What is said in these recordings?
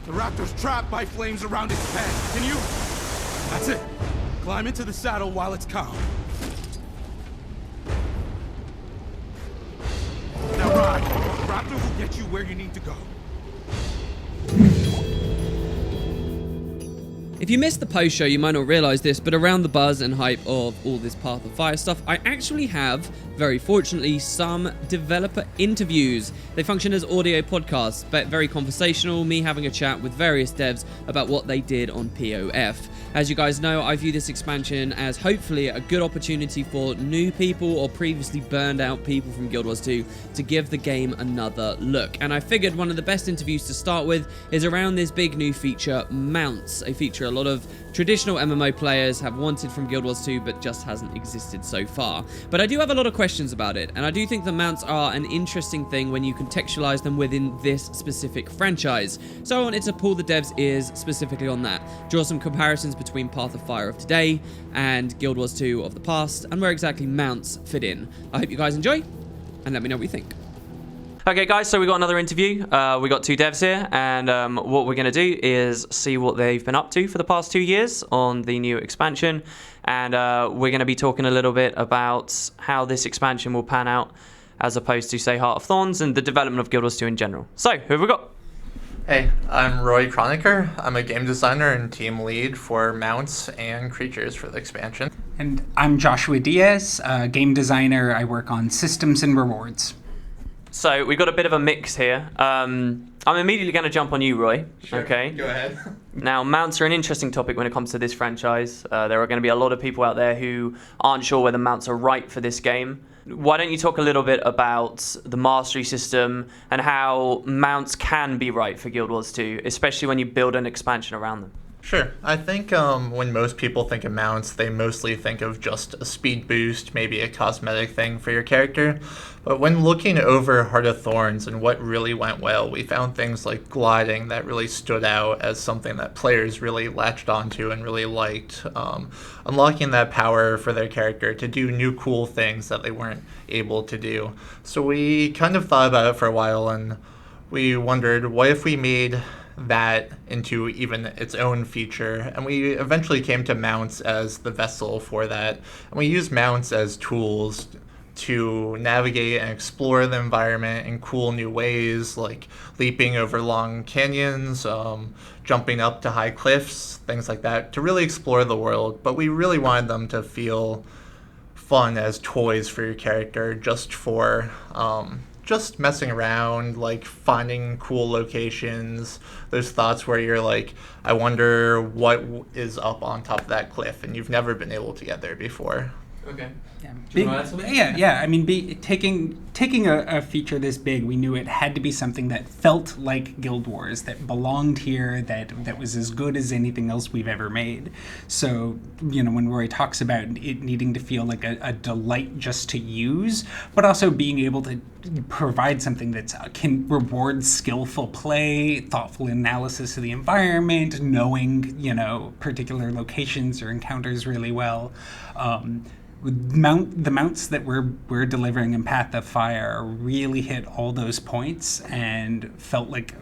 The raptor's trapped by flames around its pen. Can you? That's it. Climb into the saddle while it's calm. Now ride. The raptor will get you where you need to go. If you missed the post show, you might not realize this, but around the buzz and hype of all this Path of Fire stuff, I actually have, very fortunately, some developer interviews. They function as audio podcasts, but very conversational, me having a chat with various devs about what they did on POF. As you guys know, I view this expansion as hopefully a good opportunity for new people or previously burned out people from Guild Wars 2 to give the game another look. And I figured one of the best interviews to start with is around this big new feature, Mounts, a feature a lot of traditional MMO players have wanted from Guild Wars 2 but just hasn't existed so far. But I do have a lot of questions about it, and I do think the mounts are an interesting thing when you contextualize them within this specific franchise. So I wanted to pull the devs' ears specifically on that, draw some comparisons between Path of Fire of today and Guild Wars 2 of the past, and where exactly mounts fit in. I hope you guys enjoy, and let me know what you think. Okay guys, so we got another interview. We got two devs here, and what we're going to do is see what they've been up to for the past 2 years on the new expansion, and we're going to be talking a little bit about how this expansion will pan out as opposed to, say, Heart of Thorns and the development of Guild Wars 2 in general. So, who have we got? Hey, I'm Roy Cronacher. I'm a game designer and team lead for mounts and creatures for the expansion. And I'm Joshua Diaz, game designer. I work on systems and rewards. So we've got a bit of a mix here. I'm immediately going to jump on you, Roy. Sure, okay. Go ahead. Now, mounts are an interesting topic when it comes to this franchise. There are going to be a lot of people out there who aren't sure whether mounts are right for this game. Why don't you talk a little bit about the Mastery system and how mounts can be right for Guild Wars 2, especially when you build an expansion around them? Sure. I think when most people think of mounts, they mostly think of just a speed boost, maybe a cosmetic thing for your character. But when looking over Heart of Thorns and what really went well, we found things like gliding that really stood out as something that players really latched onto and really liked. Unlocking that power for their character to do new cool things that they weren't able to do. So we kind of thought about it for a while, and we wondered, what if we made that into even its own feature? And we eventually came to mounts as the vessel for that, and we use mounts as tools to navigate and explore the environment in cool new ways, like leaping over long canyons, jumping up to high cliffs, things like that, to really explore the world. But we really wanted them to feel fun as toys for your character, just for just messing around, like finding cool locations. There's thoughts where you're like, I wonder what is up on top of that cliff, and you've never been able to get there before. Okay. Yeah. I mean, taking a feature this big, we knew it had to be something that felt like Guild Wars, that belonged here, that was as good as anything else we've ever made. So, when Roy talks about it needing to feel like a delight just to use, but also being able to provide something that can reward skillful play, thoughtful analysis of the environment, knowing, particular locations or encounters really well. The mounts that we're delivering in Path of Fire really hit all those points and felt like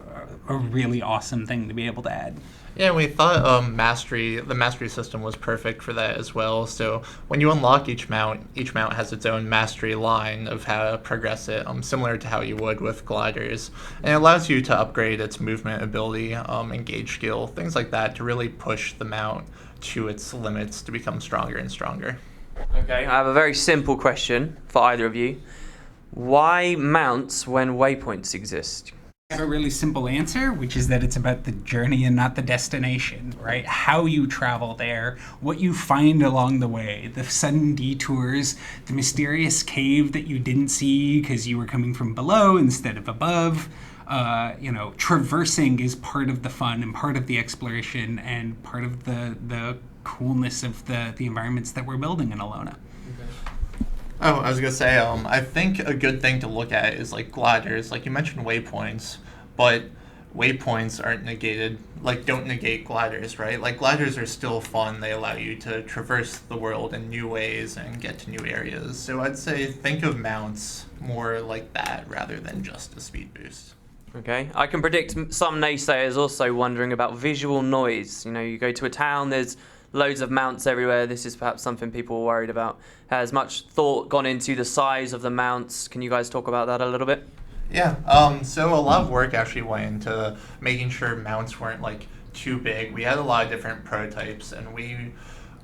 a really awesome thing to be able to add. Yeah, we thought the Mastery system was perfect for that as well. So when you unlock each mount has its own Mastery line of how to progress it, similar to how you would with gliders. And it allows you to upgrade its movement ability, engage skill, things like that, to really push the mount to its limits to become stronger and stronger. Okay, I have a very simple question for either of you. Why mounts when waypoints exist? I have a really simple answer, which is that it's about the journey and not the destination, right? How you travel there, what you find along the way, the sudden detours, the mysterious cave that you didn't see because you were coming from below instead of above. Traversing is part of the fun and part of the exploration and part of the coolness of the environments that we're building in Alona. Oh, I was going to say, I think a good thing to look at is like gliders. Like you mentioned waypoints, but waypoints aren't negated, don't negate gliders, right? Like gliders are still fun. They allow you to traverse the world in new ways and get to new areas. So I'd say think of mounts more like that rather than just a speed boost. Okay, I can predict some naysayers also wondering about visual noise. You know, you go to a town, there's loads of mounts everywhere. This is perhaps something people are worried about. Has much thought gone into the size of the mounts? Can you guys talk about that a little bit? Yeah, so a lot of work actually went into making sure mounts weren't like too big. We had a lot of different prototypes, and we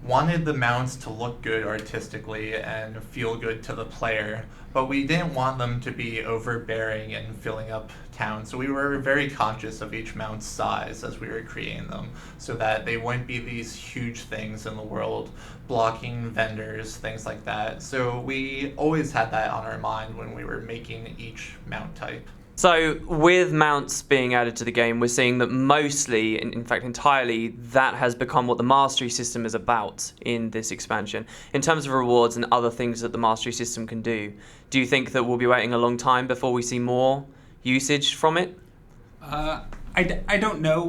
wanted the mounts to look good artistically and feel good to the player, but we didn't want them to be overbearing and filling up town. So we were very conscious of each mount's size as we were creating them, so that they wouldn't be these huge things in the world, blocking vendors, things like that. So we always had that on our mind when we were making each mount type. So with mounts being added to the game, we're seeing that mostly, in fact entirely, that has become what the Mastery system is about in this expansion. In terms of rewards and other things that the Mastery system can do you think that we'll be waiting a long time before we see more usage from it? I don't know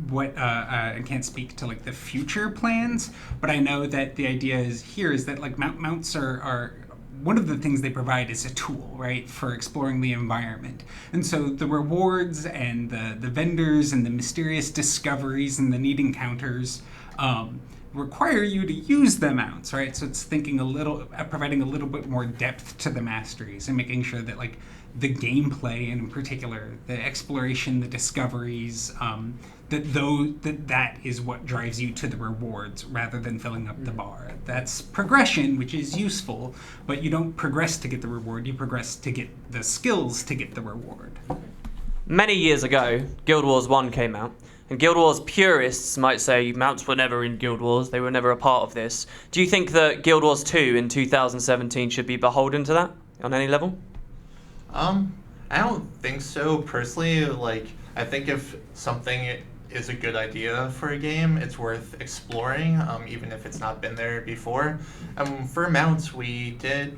what I can't speak to like the future plans, but I know that the idea is that like mounts are one of the things they provide is a tool, right, for exploring the environment. And so the rewards and the vendors and the mysterious discoveries and the neat encounters require you to use the mounts, right? So it's providing a little bit more depth to the masteries and making sure that like the gameplay in particular, the exploration, the discoveries, that is what drives you to the rewards rather than filling up the bar. That's progression, which is useful, but you don't progress to get the reward, you progress to get the skills to get the reward. Many years ago, Guild Wars 1 came out, and Guild Wars purists might say mounts were never in Guild Wars, they were never a part of this. Do you think that Guild Wars 2 in 2017 should be beholden to that on any level? I don't think so personally. Like, I think if something is a good idea for a game, it's worth exploring, even if it's not been there before. For mounts, we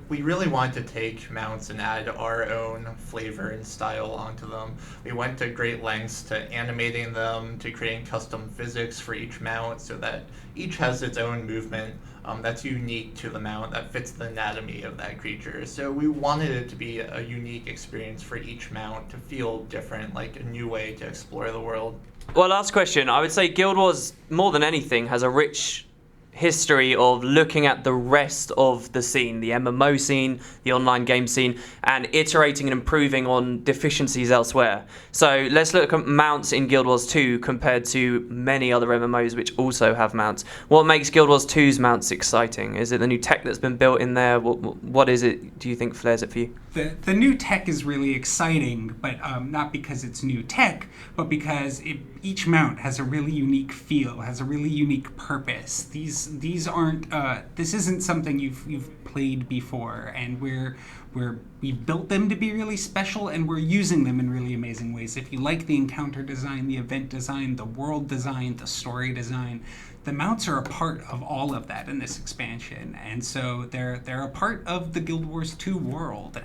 really wanted to take mounts and add our own flavor and style onto them. We went to great lengths to animating them, to creating custom physics for each mount so that each has its own movement that's unique to the mount, that fits the anatomy of that creature. So we wanted it to be a unique experience for each mount, to feel different, like a new way to explore the world. Well, last question. I would say Guild Wars, more than anything, has a rich history of looking at the rest of the scene, the MMO scene, the online game scene, and iterating and improving on deficiencies elsewhere. So let's look at mounts in Guild Wars 2 compared to many other MMOs which also have mounts. What makes Guild Wars 2's mounts exciting? Is it the new tech that's been built in there? What is it, do you think, flares it for you? The new tech is really exciting, but not because it's new tech, but because each mount has a really unique feel, has a really unique purpose. These aren't. This isn't something you've played before, and we've built them to be really special, and we're using them in really amazing ways. If you like the encounter design, the event design, the world design, the story design, the mounts are a part of all of that in this expansion, and so they're a part of the Guild Wars 2 world,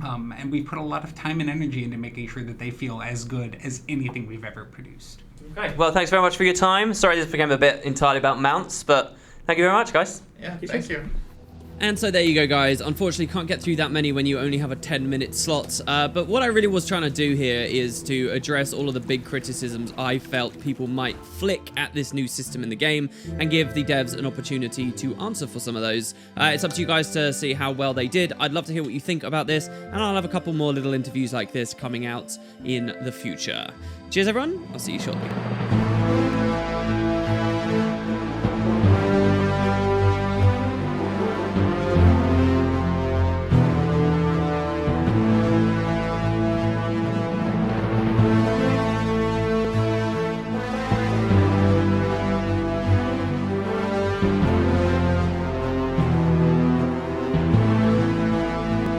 and we put a lot of time and energy into making sure that they feel as good as anything we've ever produced. Okay. Well, thanks very much for your time. Sorry this became a bit entirely about mounts, but thank you very much, guys. Yeah, thank you. And so there you go, guys. Unfortunately, can't get through that many when you only have a 10-minute slot. But what I really was trying to do here is to address all of the big criticisms I felt people might flick at this new system in the game and give the devs an opportunity to answer for some of those. It's up to you guys to see how well they did. I'd love to hear what you think about this, and I'll have a couple more little interviews like this coming out in the future. Cheers, everyone. I'll see you shortly.